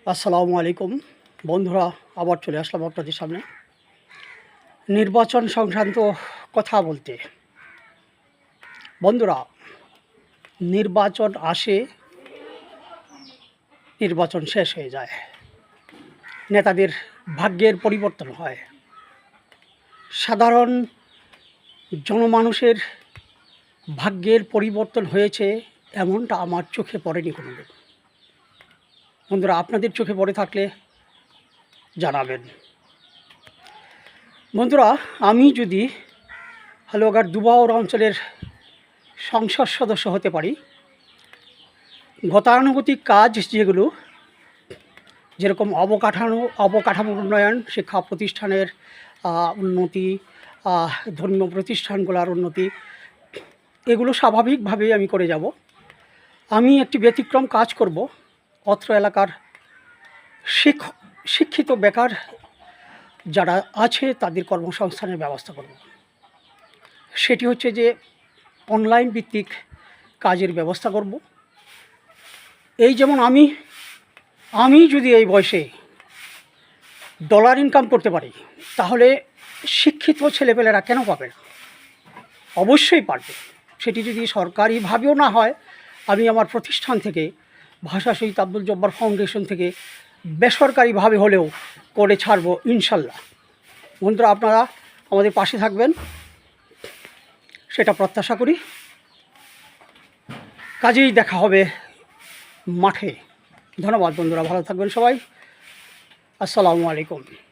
আসসালামু আলাইকুম বন্ধুরা, আবার চলে আসলাম আপনাদের সামনে নির্বাচন সংক্রান্ত কথা বলতে। বন্ধুরা, নির্বাচন আসে, নির্বাচন শেষ হয়ে যায়, নেতাদের ভাগ্যের পরিবর্তন হয়, সাধারণ জনমানুষের ভাগ্যের পরিবর্তন হয়েছে এমনটা আমার চোখে পড়েনি কোনোদিন। বন্ধুরা, আপনাদের চোখে পড়ে থাকলে জানাবেন। বন্ধুরা, আমি যদি হালুয়াঘাট দুবাউর অঞ্চলের সংসদ সদস্য হতে পারি, গতানুগতিক কাজ যেগুলো, যেরকম অবকাঠামো উন্নয়ন, শিক্ষা প্রতিষ্ঠানের উন্নতি, ধর্মীয় প্রতিষ্ঠানগুলোর উন্নতি, এগুলো স্বাভাবিকভাবেই আমি করে যাব। আমি একটি ব্যতিক্রম কাজ করব। অত্র এলাকার শিক্ষিত বেকার যারা আছে তাদের কর্মসংস্থানের ব্যবস্থা করব। সেটি হচ্ছে যে অনলাইন ভিত্তিক কাজের ব্যবস্থা করব। এই যেমন আমি যদি এই বয়সে ডলার ইনকাম করতে পারি, তাহলে শিক্ষিত ছেলেপেলেরা কেন পাবে না? অবশ্যই পারবে। সেটি যদি সরকারিভাবেও না হয়, আমি আমার প্রতিষ্ঠান থেকে, ভাষা শহীদ আব্দুল জব্বার ফাউন্ডেশন থেকে বেসরকারিভাবে হলেও করে ছাড়বো ইনশাল্লাহ। বন্ধুরা, আপনারা আমাদের পাশে থাকবেন সেটা প্রত্যাশা করি। কাজেই দেখা হবে মাঠে। ধন্যবাদ বন্ধুরা, ভালো থাকবেন সবাই। আসসালামু আলাইকুম।